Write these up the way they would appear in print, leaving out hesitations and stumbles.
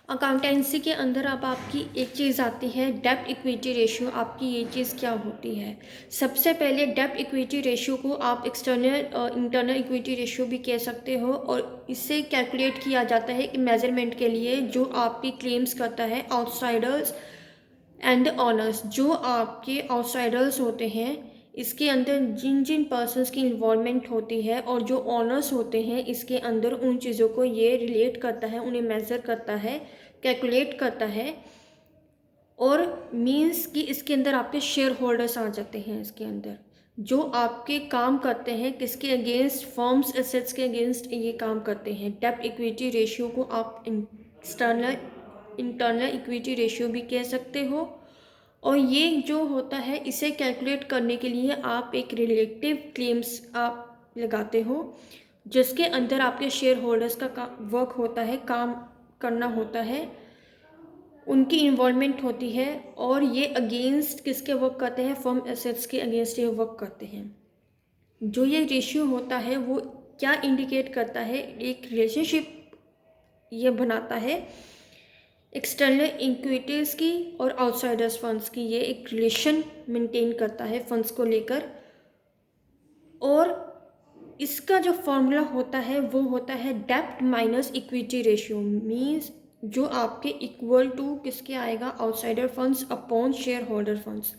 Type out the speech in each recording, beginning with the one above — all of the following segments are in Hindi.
अकाउंटेंसी के अंदर अब आपकी एक चीज़ आती है डेब्ट इक्विटी रेशियो। आपकी ये चीज़ क्या होती है? सबसे पहले डेब्ट इक्विटी रेशियो को आप एक्सटर्नल इंटरनल इक्विटी रेशियो भी कह सकते हो, और इससे कैलकुलेट किया जाता है कि मेजरमेंट के लिए जो आपकी क्लेम्स करता है आउटसाइडर्स एंड ऑनर्स। जो आपके आउटसाइडर्स होते हैं, इसके अंदर जिन जिन पर्सन्स की इन्वॉल्वमेंट होती है, और जो ऑनर्स होते हैं इसके अंदर उन चीज़ों को ये रिलेट करता है, उन्हें मेज़र करता है, कैलकुलेट करता है। और मीन्स कि इसके अंदर आपके शेयर होल्डर्स आ जाते हैं इसके अंदर, जो आपके काम करते हैं किसके अगेंस्ट, फर्म्स एसेट्स के अगेंस्ट ये काम करते हैं। डेब्ट इक्विटी रेशियो को आप इंटरनल इक्विटी रेशियो भी कह सकते हो। और ये जो होता है, इसे कैलकुलेट करने के लिए आप एक रिलेटिव क्लेम्स आप लगाते हो, जिसके अंदर आपके शेयर होल्डर्स का वर्क होता है, काम करना होता है, उनकी इन्वॉल्वमेंट होती है, और ये अगेंस्ट किसके वर्क करते हैं, फर्म एसेट्स के अगेंस्ट ये वर्क करते हैं। जो ये रेशियो होता है वो क्या इंडिकेट करता है, एक रिलेशनशिप ये बनाता है एक्सटर्नल इक्विटीज़ की और आउटसाइडर्स फंड्स की। ये एक रिलेशन मेंटेन करता है फंड्स को लेकर। और इसका जो फॉर्मूला होता है वो होता है डेब्ट माइनस इक्विटी रेशियो। मीन्स जो आपके इक्वल टू किसके आएगा, outsider funds upon share holder funds.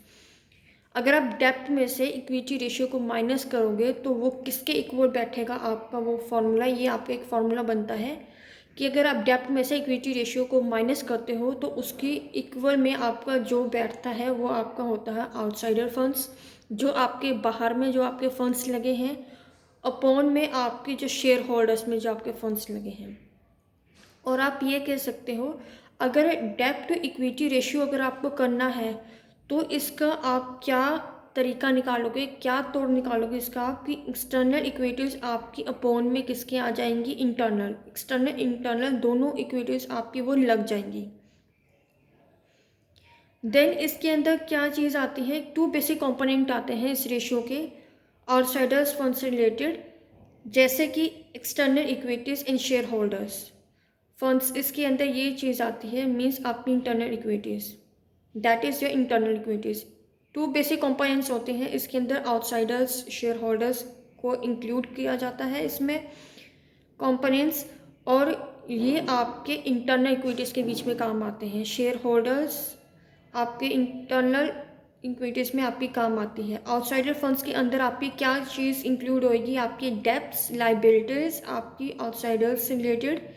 अगर आप डेप्थ में से इक्विटी रेशियो को माइनस करोगे तो वो किसके इक्वल बैठेगा, आपका वो फार्मूला, ये आपका एक फार्मूला बनता है कि अगर आप डेप्थ में से इक्विटी रेशियो को माइनस करते हो तो उसकी इक्वल में आपका जो बैठता है वो आपका होता है आउटसाइडर फंड्स, जो आपके बाहर में जो आपके फंड्स लगे हैं, अपॉन में आपके जो शेयर होल्डर्स में जो आपके फंड्स लगे हैं। और आप ये कह सकते हो, अगर डेब्ट टू इक्विटी रेशियो अगर आपको करना है तो इसका आप क्या तरीका निकालोगे, क्या तोड़ निकालोगे इसका, आपकी एक्सटर्नल इक्विटीज़ आपकी अपॉन में किसके आ जाएंगी, इंटरनल। एक्सटर्नल इंटरनल दोनों इक्विटीज़ आपकी वो लग जाएंगी। देन इसके अंदर क्या चीज़ आती है, टू बेसिक कंपोनेंट आते हैं इस रेशियो के आउटसाइडर्स फंड से रिलेटेड, जैसे कि external equities and share holders funds. इसके अंदर ये चीज़ आती है, मीन्स आपकी internal equities, that is your internal equities. Two basic components होते हैं इसके अंदर, आउटसाइडर्स शेयर होल्डर्स को इंक्लूड किया जाता है इसमें कंपोनेंट्स। और ये आपके इंटरनल इक्विटीज़ के बीच में काम आते हैं। शेयर होल्डर्स आपके इंटरनल इक्विटीज़ में आपकी काम आती है। आउटसाइडर फंड्स के अंदर आपकी क्या चीज़ इंक्लूड होएगी, आपकी डेब्ट्स, लाइबिलिटीज़ आपकी आउटसाइडर्स से रिलेटेड,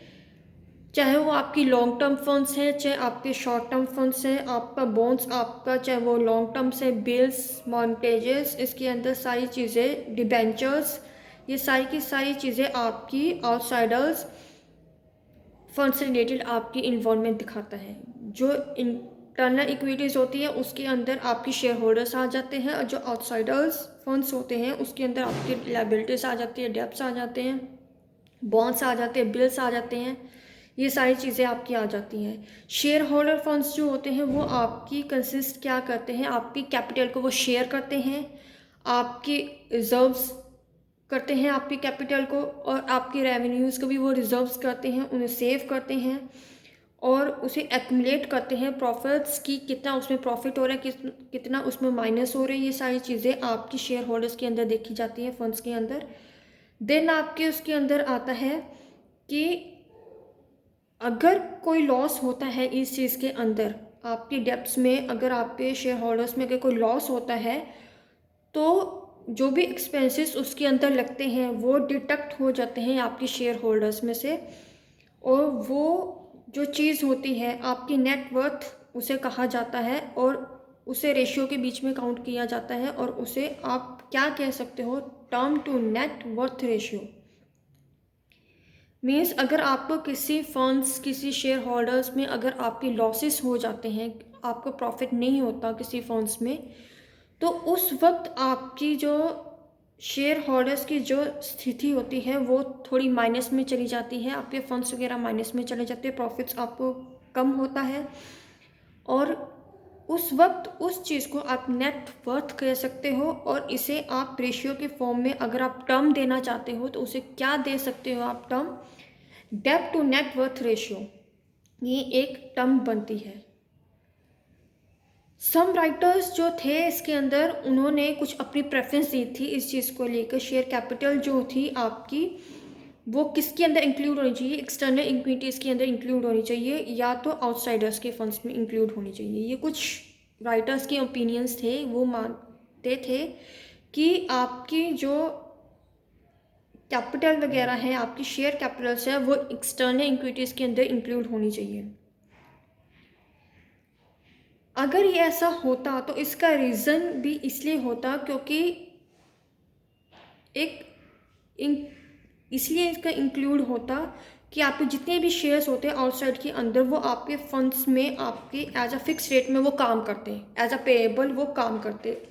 चाहे वो आपकी लॉन्ग टर्म फंड्स हैं, चाहे आपके शॉर्ट टर्म फंड्स हैं, आपका बॉन्ड्स आपका चाहे वो लॉन्ग टर्म से, बिल्स, मॉर्गेजेस, इसके अंदर सारी चीज़ें, डिबेंचर्स, ये सारी की सारी चीज़ें आपकी आउटसाइडर्स फंड से रिलेटेड आपकी इन्वॉल्वमेंट दिखाता है। जो इंटरनल इक्विटीज़ होती है उसके अंदर आपकी शेयर होल्डर्स आ जाते हैं, और जो आउटसाइडर्स फंड्स होते हैं उसके अंदर आपकी लायबिलिटीज़ आ जाती है, डेब्ट्स आ जाते हैं, बॉन्ड्स आ जाते हैं, बिल्स आ जाते हैं, ये सारी चीज़ें आपकी आ जाती हैं। शेयर होल्डर फंड्स जो होते हैं वो आपकी कंसिस्ट क्या करते हैं, आपकी कैपिटल को वो शेयर करते हैं, आपकी रिजर्व्स करते हैं आपकी कैपिटल को, और आपके रेवेन्यूज़ को भी वो रिजर्व्स करते हैं, उन्हें सेव करते हैं, और उसे एक्यूमुलेट करते हैं प्रॉफिट्स की, कितना उसमें प्रॉफिट हो रहा है, कितना उसमें माइनस हो रहा है। ये सारी चीज़ें आपकी शेयर होल्डर्स के अंदर देखी जाती हैं, फंड्स के अंदर। देन आपके उसके अंदर आता है कि अगर कोई लॉस होता है इस चीज़ के अंदर, आपकी डेब्ट्स में अगर आपके शेयर होल्डर्स में अगर कोई लॉस होता है तो जो भी एक्सपेंसेस उसके अंदर लगते हैं वो डिडक्ट हो जाते हैं आपकी शेयर होल्डर्स में से, और वो जो चीज़ होती है आपकी नेट वर्थ उसे कहा जाता है, और उसे रेशियो के बीच में काउंट किया जाता है, और उसे आप क्या कह सकते हो, term to net worth ratio. Means अगर आपको किसी फंड्स, किसी शेयर होल्डर्स में अगर आपके लॉसेस हो जाते हैं, आपको प्रॉफिट नहीं होता किसी फंड्स में, तो उस वक्त आपकी जो शेयर होल्डर्स की जो स्थिति होती है वो थोड़ी माइनस में चली जाती है, आपके फंड्स वगैरह माइनस में चले जाते हैं, प्रॉफिट्स आपको कम होता है। और उस वक्त उस चीज़ को आप नेट वर्थ कह सकते हो, और इसे आप रेशियो के फॉर्म में अगर आप टर्म देना चाहते हो तो उसे क्या दे सकते हो आप टर्म, डेब्ट टू नेट वर्थ रेशियो। ये एक टर्म बनती है। सम राइटर्स जो थे इसके अंदर, उन्होंने कुछ अपनी प्रेफरेंस दी थी इस चीज़ को लेकर। शेयर कैपिटल जो थी आपकी, वो किसके अंदर इंक्लूड होनी चाहिए, एक्सटर्नल इक्विटीज़ के अंदर इंक्लूड होनी चाहिए या तो आउटसाइडर्स के फंड्स में इंक्लूड होनी चाहिए। ये कुछ राइटर्स के ओपिनियंस थे। वो मानते थे कि आपकी जो कैपिटल वगैरह है, आपकी शेयर कैपिटल्स है, वो एक्सटर्नल इक्विटीज़ के अंदर इंक्लूड होनी चाहिए। अगर ये ऐसा होता तो इसका रीज़न भी इसलिए होता क्योंकि एक इसलिए इसका इंक्लूड होता कि आपके जितने भी शेयर्स होते हैं आउटसाइड के अंदर, वो आपके फंड्स में आपके एज अ फिक्स रेट में वो काम करते हैं, एज अ पेएबल वो काम करते हैं।